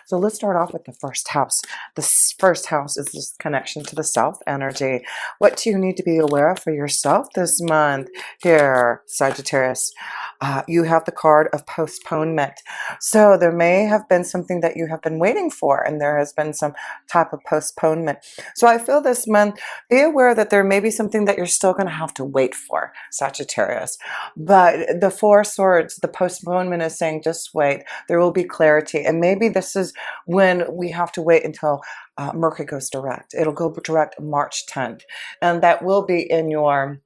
So let's start off with the first house. First house is this connection to the self energy. What do you need to be aware of for yourself this month here, Sagittarius? You have the card of postponement. So there may have been something that you have been waiting for, and there has been some type of postponement. So I feel this month, be aware that there may be something that you're still going to have to wait for, Sagittarius. But the Four Swords, the postponement is saying just wait. There will be clarity. And maybe this is when we have to wait until Mercury goes direct. It'll go direct March 10th. And that will be in your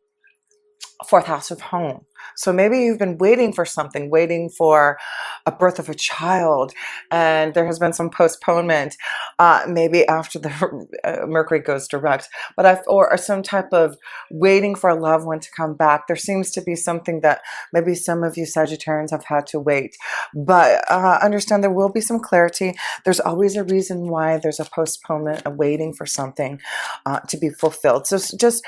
fourth house of home. So maybe you've been waiting for something, waiting for a birth of a child, and there has been some postponement, maybe after the Mercury goes direct, but or some type of waiting for a loved one to come back. There seems to be something that maybe some of you Sagittarians have had to wait, but understand there will be some clarity. There's always a reason why there's a postponement, a waiting for something to be fulfilled. So just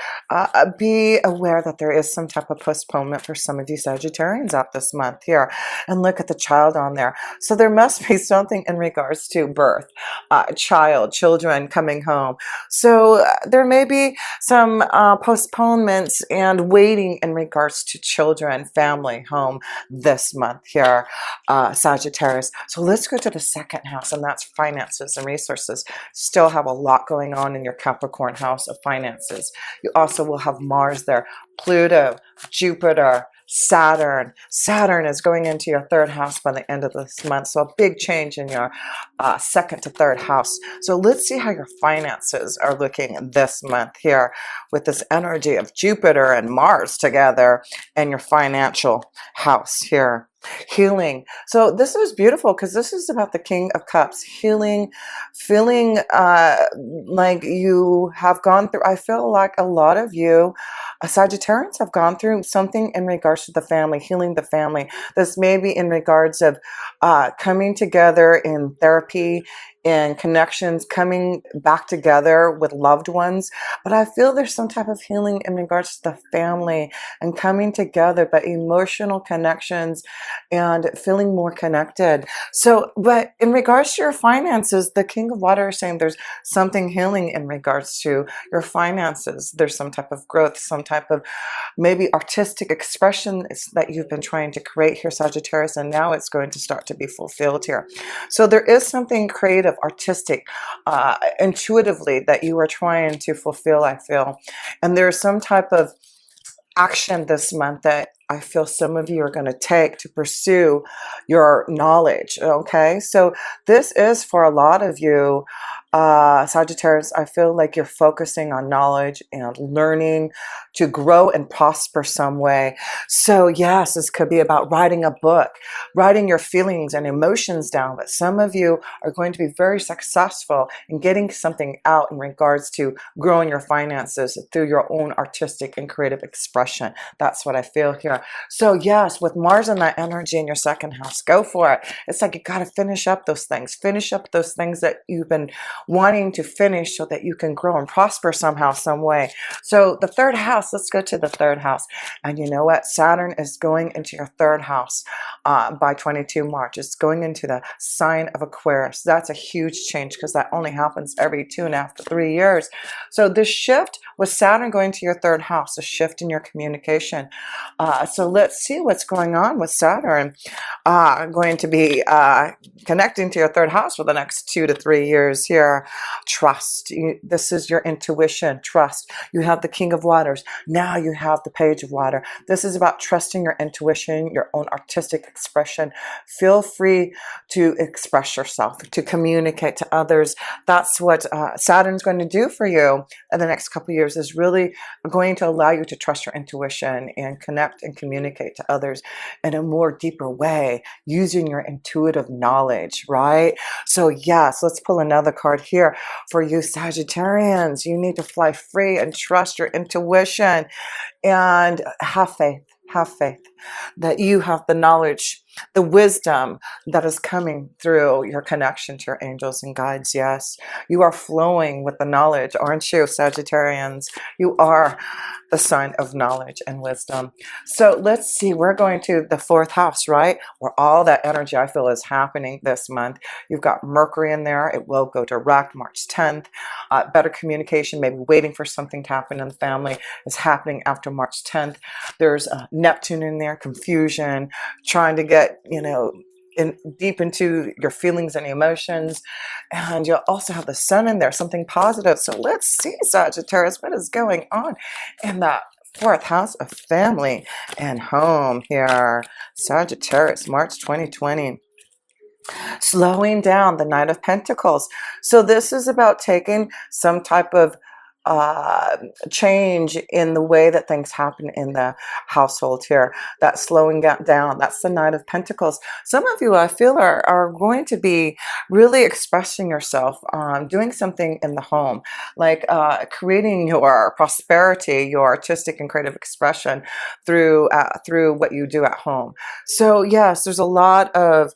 be aware that there is some type of postponement for some of you Sagittarians out this month here. And look at the child on there. So there must be something in regards to birth, children coming home. So there may be some postponements and waiting in regards to children, family, home this month here, Sagittarius. So let's go to the second house, and that's finances and resources. Still have a lot going on in your Capricorn house of finances. You also will have Mars there, Pluto, Jupiter, Saturn. Saturn is going into your third house by the end of this month. So a big change in your second to third house. So let's see how your finances are looking this month here with this energy of Jupiter and Mars together and your financial house here. Healing. So this is beautiful because this is about the King of Cups. Healing, feeling like you have gone through, I feel like a lot of you Sagittarians have gone through something in regards to the family, healing the family. This may be in regards of coming together in therapy and connections, coming back together with loved ones. But I feel there's some type of healing in regards to the family and coming together, but emotional connections and feeling more connected. So, but in regards to your finances, the King of Water is saying there's something healing in regards to your finances. There's some type of growth, some type of maybe artistic expression that you've been trying to create here, Sagittarius, and now it's going to start to be fulfilled here. So there is something creative, artistic, intuitively that you are trying to fulfill, I feel. And there's some type of action this month that I feel some of you are going to take to pursue your knowledge. Okay, so this is for a lot of you Sagittarius. I feel like you're focusing on knowledge and learning to grow and prosper some way. So yes, this could be about writing a book, writing your feelings and emotions down, but some of you are going to be very successful in getting something out in regards to growing your finances through your own artistic and creative expression. That's what I feel here. So yes, with Mars and that energy in your second house, go for it. It's like you got to finish up those things that you've been wanting to finish so that you can grow and prosper somehow, some way. So the third house, let's go to the third house. And you know what? Saturn is going into your third house by 22 March. It's going into the sign of Aquarius. That's a huge change because that only happens every 2.5 to 3 years. So this shift with Saturn going to your third house, a shift in your communication. So let's see what's going on with Saturn going to be connecting to your third house for the next 2 to 3 years here. Trust. This is your intuition. Trust. You have the King of Waters. Now you have the Page of Water. This is about trusting your intuition, your own artistic expression. Feel free to express yourself, to communicate to others. That's what Saturn's going to do for you in the next couple of years, is really going to allow you to trust your intuition and connect and communicate to others in a more deeper way, using your intuitive knowledge, right? So yes, let's pull another card here for you Sagittarians. You need to fly free and trust your intuition and have faith. have faith that you have the knowledge, the wisdom that is coming through your connection to your angels and guides. Yes, you are flowing with the knowledge, aren't you, Sagittarians? You are the sign of knowledge and wisdom. So let's see, we're going to the fourth house, right? Where all that energy I feel is happening this month. You've got Mercury in there. It will go direct March 10th. Better communication, maybe waiting for something to happen in the family, is happening after March 10th. There's Neptune in there, confusion, trying to get, deep into your feelings and emotions. And you'll also have the sun in there, something positive. So let's see, Sagittarius, what is going on in the fourth house of family and home here. Sagittarius, March 2020. Slowing down, the Knight of Pentacles. So this is about taking some type of uh, change in the way that things happen in the household here. That slowing down, that's the Knight of Pentacles. Some of you, I feel, are going to be really expressing yourself, doing something in the home, like creating your prosperity, your artistic and creative expression through what you do at home. So yes, there's a lot of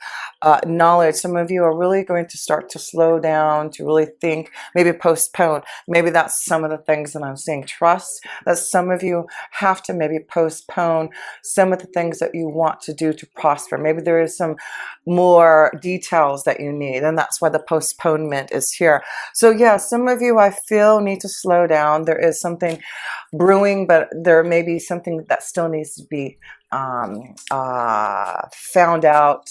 knowledge. Some of you are really going to start to slow down, to really think, maybe postpone. Maybe that's some of the things that I'm seeing. Trust that some of you have to maybe postpone some of the things that you want to do to prosper. Maybe there is some more details that you need, and that's why the postponement is here. So yeah, some of you, I feel, need to slow down. There is something brewing, but there may be something that still needs to be found out,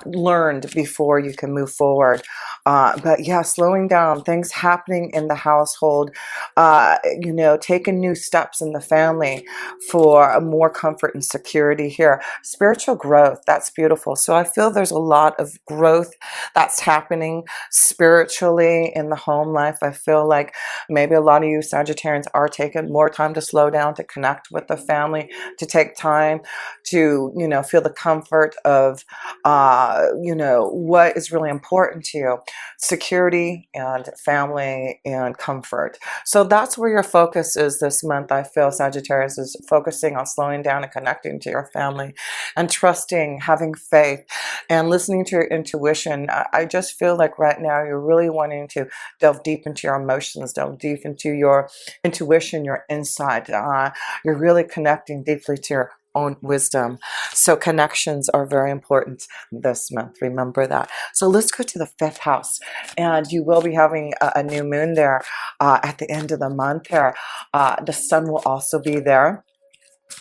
learned before you can move forward. But yeah, slowing down, things happening in the household, taking new steps in the family for more comfort and security here. Spiritual growth, that's beautiful. So I feel there's a lot of growth that's happening spiritually in the home life. I feel like maybe a lot of you Sagittarians are taking more time to slow down, to connect with the family, to take time to, feel the comfort of, what is really important to you: security and family and comfort. So that's where your focus is this month. I feel Sagittarius is focusing on slowing down and connecting to your family and trusting, having faith, and listening to your intuition. I just feel like right now you're really wanting to delve deep into your emotions, delve deep into your intuition, your insight. You're really connecting deeply to your own wisdom. So connections are very important this month. Remember that. So let's go to the fifth house, and you will be having a new moon there at the end of the month here. The sun will also be there.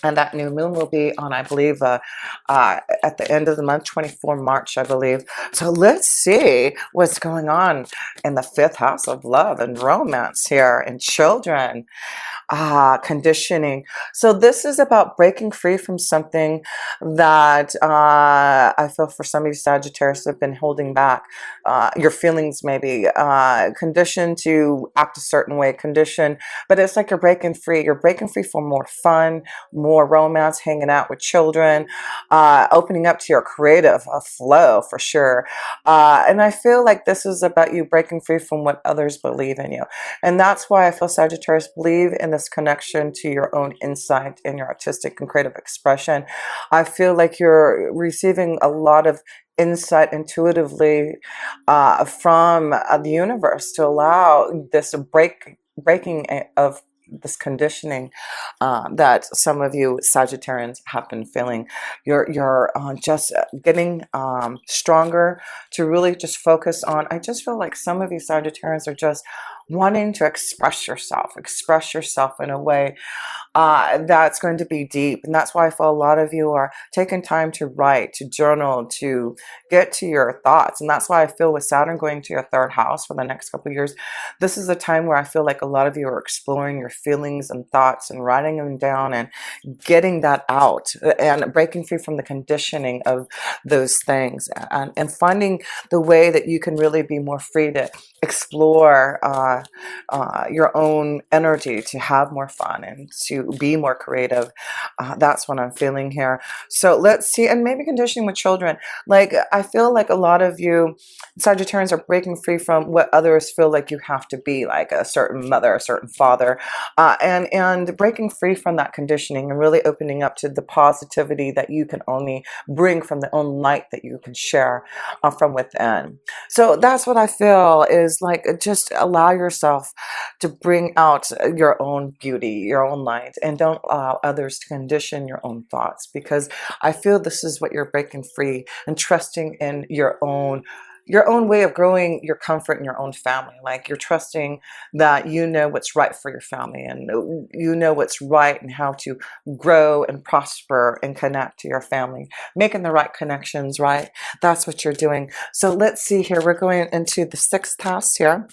And that new moon will be on, I believe, at the end of the month, 24 March, I believe. So let's see what's going on in the fifth house of love and romance here, and children. Conditioning. So this is about breaking free from something that I feel for some of you Sagittarius have been holding back. Your feelings maybe conditioned to act a certain way, conditioned, but it's like you're breaking free. You're breaking free for more fun, more romance, hanging out with children, opening up to your creative flow for sure. And I feel like this is about you breaking free from what others believe in you. And that's why I feel Sagittarius believe in this connection to your own insight and your artistic and creative expression. I feel like you're receiving a lot of insight intuitively from the universe to allow this breaking of this conditioning that some of you Sagittarians have been feeling. You're just getting stronger to really just focus on. I just feel like some of you Sagittarians are just wanting to express yourself in a way that's going to be deep. And that's why I feel a lot of you are taking time to write, to journal, to get to your thoughts. And that's why I feel with Saturn going to your third house for the next couple of years, this is a time where I feel like a lot of you are exploring your feelings and thoughts and writing them down and getting that out and breaking free from the conditioning of those things, and finding the way that you can really be more free to explore your own energy, to have more fun and to be more creative. That's what I'm feeling here. So let's see. And maybe conditioning with children. Like, I feel like a lot of you Sagittarians are breaking free from what others feel like you have to be, like a certain mother, a certain father, and breaking free from that conditioning and really opening up to the positivity that you can only bring from the own light that you can share from within. So that's what I feel is like, just allow yourself to bring out your own beauty, your own light, and don't allow others to condition your own thoughts, because I feel this is what you're breaking free and trusting in your own way of growing your comfort in your own family. Like, you're trusting that you know what's right for your family, and you know what's right and how to grow and prosper and connect to your family, making the right connections, right? That's what you're doing. So let's see here. We're going into the 6th house here.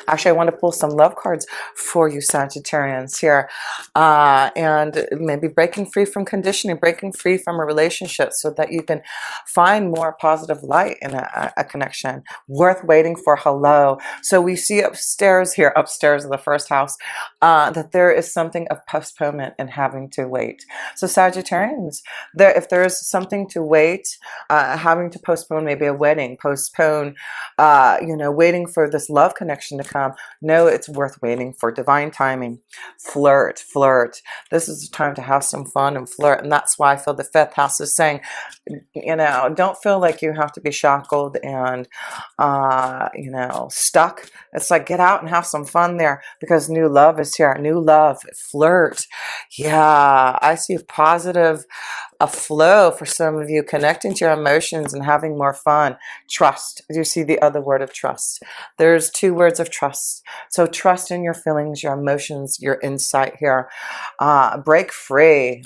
Actually, I want to pull some love cards for you, Sagittarians, here. And maybe breaking free from conditioning, breaking free from a relationship so that you can find more positive light in a connection. Worth waiting for. Hello. So we see upstairs here, upstairs in the 1st house, that there is something of postponement and having to wait. So Sagittarians, if there is something to wait, having to postpone maybe a wedding, postpone, waiting for this love connection to come. No, it's worth waiting for. Divine timing. Flirt. This is the time to have some fun and flirt. And that's why I feel the 5th house is saying, don't feel like you have to be shackled and, stuck. It's like, get out and have some fun there, because new love is here. New love. Flirt. Yeah, I see a flow for some of you, connecting to your emotions and having more fun. Trust. You see the other word of trust. There's 2 words of trust. So trust in your feelings, your emotions, your insight here. Break free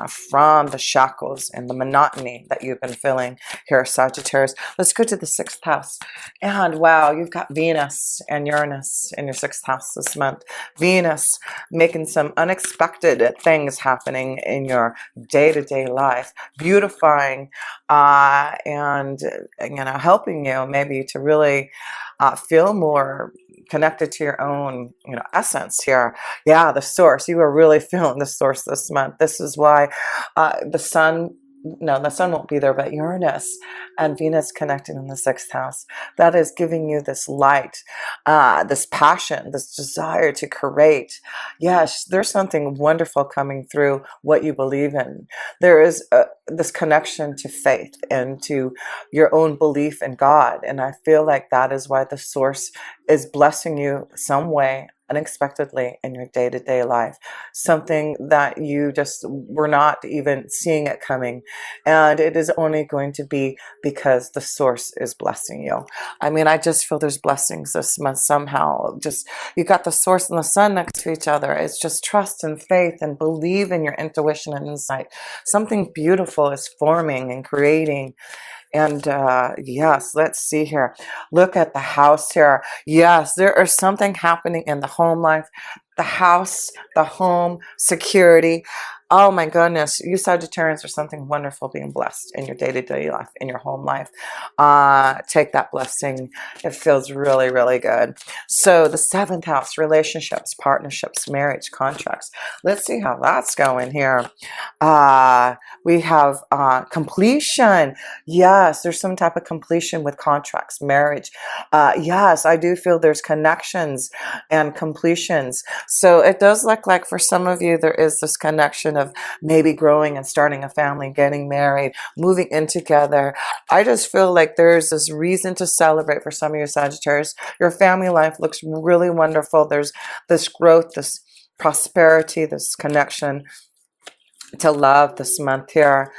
from the shackles and the monotony that you've been feeling here, Sagittarius. Let's go to the 6th house. And wow, you've got Venus and Uranus in your 6th house this month. Venus making some unexpected things happening in your day-to-day life, beautifying and helping you maybe to really feel more connected to your own essence here. Yeah, the source. You are really feeling the source this month. This is why the sun won't be there, but Uranus and Venus connected in the 6th house. That is giving you this light, this passion, this desire to create. Yes, there's something wonderful coming through what you believe in. There is this connection to faith and to your own belief in God. And I feel like that is why the source is blessing you some way unexpectedly in your day-to-day life, something that you just were not even seeing it coming, and it is only going to be because the source is blessing you. I mean, I just feel there's blessings this month somehow. Just, you got the source and the sun next to each other. It's just trust and faith and believe in your intuition and insight. Something beautiful is forming and creating. And yes, let's see here. Look at the house here. Yes, there is something happening in the home life, the house, the home, security. Oh my goodness, you Sagittarians are something wonderful being blessed in your day-to-day life, in your home life. Take that blessing. It feels really, really good. So the 7th house, relationships, partnerships, marriage, contracts. Let's see how that's going here. We have completion. Yes, there's some type of completion with contracts, marriage. Yes, I do feel there's connections and completions. So it does look like for some of you, there is this connection of maybe growing and starting a family, getting married, moving in together. I just feel like there's this reason to celebrate for some of your Sagittarius. Your family life looks really wonderful. There's this growth, this prosperity, this connection to love this month here.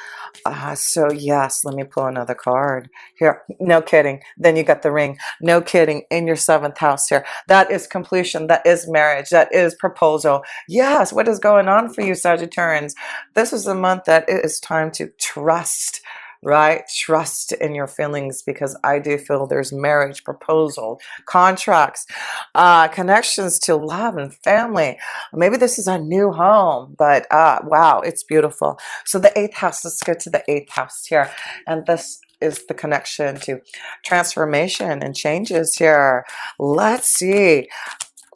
So yes, let me pull another card here. No kidding. Then you got the ring. No kidding. In your 7th house here. That is completion. That is marriage. That is proposal. Yes. What is going on for you, Sagittarians? This is a month that it is time to trust. Right? Trust in your feelings, because I do feel there's marriage, proposal, contracts, connections to love and family. Maybe this is a new home, but wow, it's beautiful. So the 8th house, let's go to the 8th house here. And this is the connection to transformation and changes here. Let's see.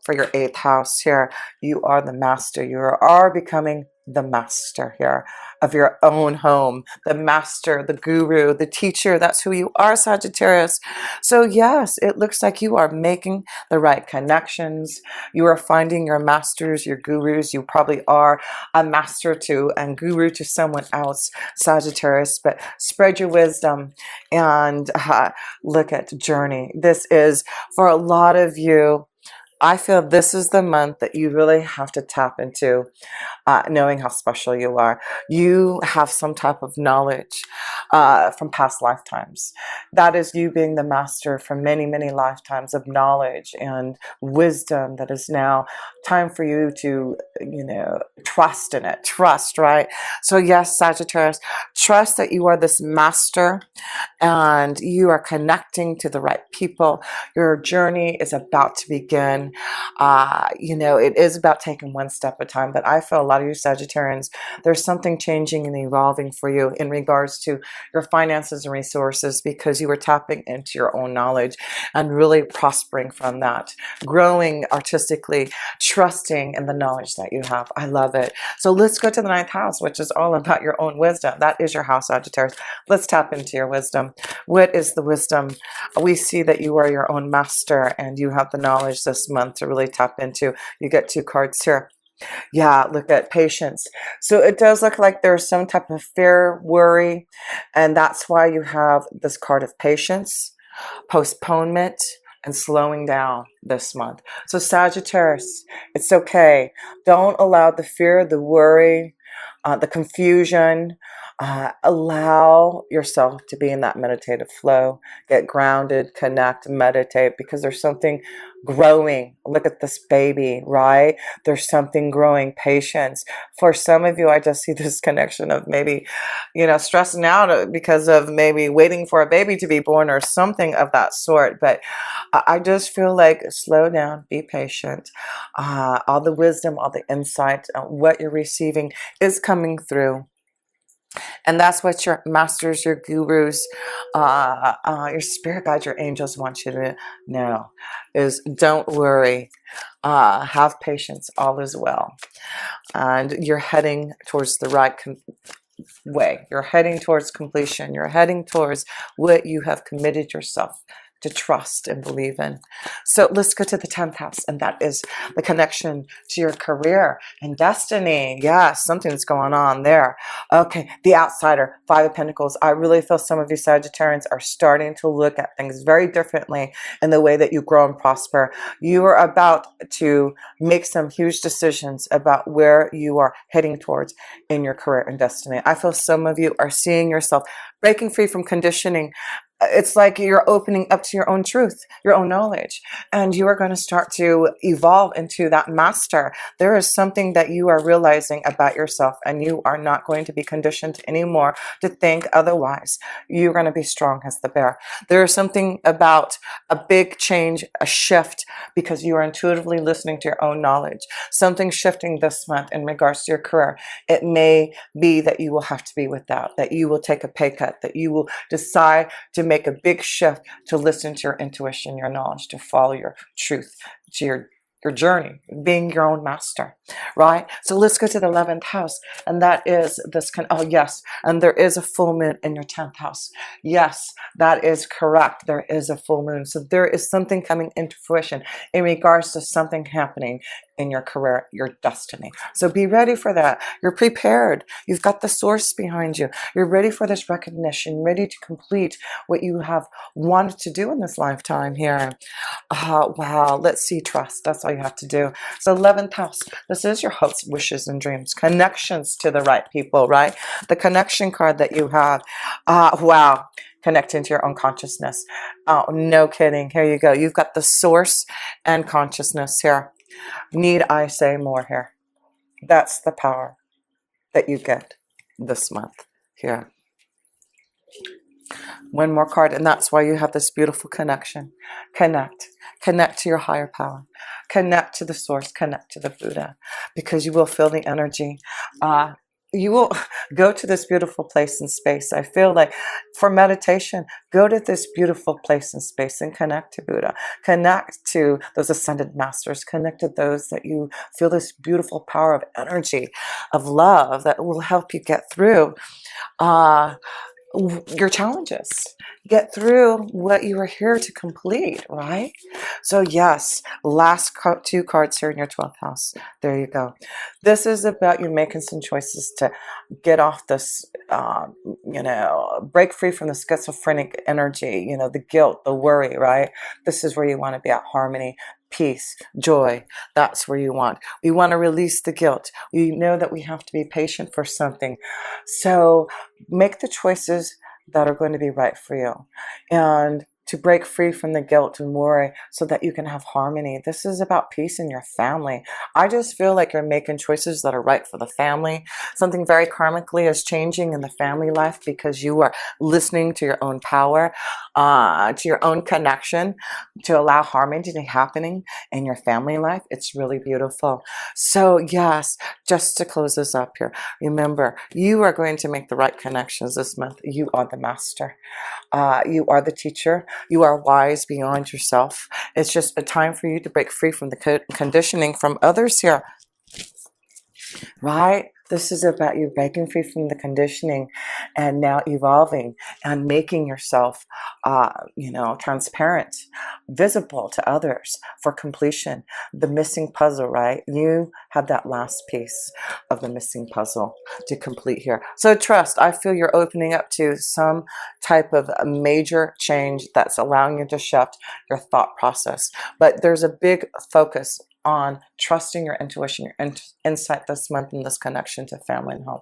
For your 8th house here, you are the master. You are becoming the master here. of your own home, the master, the guru, the teacher. That's who you are, Sagittarius. So yes, it looks like you are making the right connections. You are finding your masters, your gurus. You probably are a master to and guru to someone else, Sagittarius, but spread your wisdom and look at journey. This is for a lot of you. I feel this is the month that you really have to tap into knowing how special you are. You have some type of knowledge from past lifetimes. That is you being the master from many, many lifetimes of knowledge and wisdom that is now time for you to, trust in it. Trust, right? So yes, Sagittarius, trust that you are this master and you are connecting to the right people. Your journey is about to begin. It is about taking one step at a time, but I feel a lot of you Sagittarians, there's something changing and evolving for you in regards to your finances and resources because you are tapping into your own knowledge and really prospering from that, growing artistically, trusting in the knowledge that you have. I love it. So let's go to the 9th house, which is all about your own wisdom. That is your house, Sagittarius. Let's tap into your wisdom. What is the wisdom? We see that you are your own master and you have the knowledge this month to really tap into. You get 2 cards here. Yeah, look at patience. So it does look like there's some type of fear, worry, and that's why you have this card of patience, postponement, and slowing down this month. So Sagittarius, it's okay. Don't allow the fear, the worry, the confusion. Allow yourself to be in that meditative flow. Get grounded, connect, meditate, because there's something growing. Look at this baby, right? There's something growing. Patience. For some of you, I just see this connection of maybe, stressing out because of maybe waiting for a baby to be born or something of that sort. But I just feel like slow down, be patient. All the wisdom, all the insight, what you're receiving is coming through. And that's what your masters, your gurus, your spirit guides, your angels want you to know is don't worry. Have patience. All is well. And you're heading towards the right way. You're heading towards completion. You're heading towards what you have committed yourself to trust and believe in. So let's go to the 10th house, and that is the connection to your career and destiny. Yeah, something's going on there. Okay, the outsider, 5 of Pentacles. I really feel some of you Sagittarians are starting to look at things very differently in the way that you grow and prosper. You are about to make some huge decisions about where you are heading towards in your career and destiny. I feel some of you are seeing yourself breaking free from conditioning. It's like you're opening up to your own truth, your own knowledge, and you are going to start to evolve into that master. There is something that you are realizing about yourself, and you are not going to be conditioned anymore to think otherwise. You're going to be strong as the bear. There is something about a big change, a shift, because you are intuitively listening to your own knowledge. Something shifting this month in regards to your career. It may be that you will have to be without, that you will take a pay cut, that you will decide to make a big shift to listen to your intuition, your knowledge, to follow your truth, to your journey, being your own master, right? So let's go to the 11th house, and that is this oh yes, and there is a full moon in your 10th house. Yes, that is correct. There is a full moon. So there is something coming into fruition in regards to something happening in your career, your destiny. So be ready for that. You're prepared. You've got the source behind you. You're ready for this recognition, ready to complete what you have wanted to do in this lifetime here. Wow. Let's see, trust. That's all you have to do. So 11th house, this is your hopes, wishes, and dreams. Connections to the right people, right? The connection card that you have. Wow. Connecting to your own consciousness. Oh, no kidding. Here you go. You've got the source and consciousness here. Need I say more here? That's the power that you get this month here. One more card, and that's why you have this beautiful connection. Connect to your higher power. Connect to the source. Connect to the Buddha, because you will feel the energy. you will go to this beautiful place in space. I feel like for meditation, go to this beautiful place in space and connect to Buddha, connect to those ascended masters, connect to those that you feel this beautiful power of energy, of love that will help you get through uh, your challenges, get through what you are here to complete, right? So yes, last two cards here in your 12th house. There you go. This is about you making some choices to get off this, break free from the schizophrenic energy, the guilt, the worry, right? This is where you want to be at harmony, peace, joy. That's where you want. We want to release the guilt. We know that we have to be patient for something. So make the choices that are going to be right for you, and to break free from the guilt and worry so that you can have harmony. This is about peace in your family. I just feel like you're making choices that are right for the family. Something very karmically is changing in the family life because you are listening to your own power, to your own connection, to allow harmony to be happening in your family life. It's really beautiful. So yes, just to close this up here, remember, you are going to make the right connections this month. You are the master. You are the teacher. You are wise beyond yourself. It's just a time for you to break free from the conditioning from others here, right? This is about you breaking free from the conditioning and now evolving and making yourself, transparent, visible to others for completion. The missing puzzle, right? You have that last piece of the missing puzzle to complete here. So trust, I feel you're opening up to some type of a major change that's allowing you to shift your thought process. But there's a big focus on trusting your intuition, your insight this month, and this connection to family and home.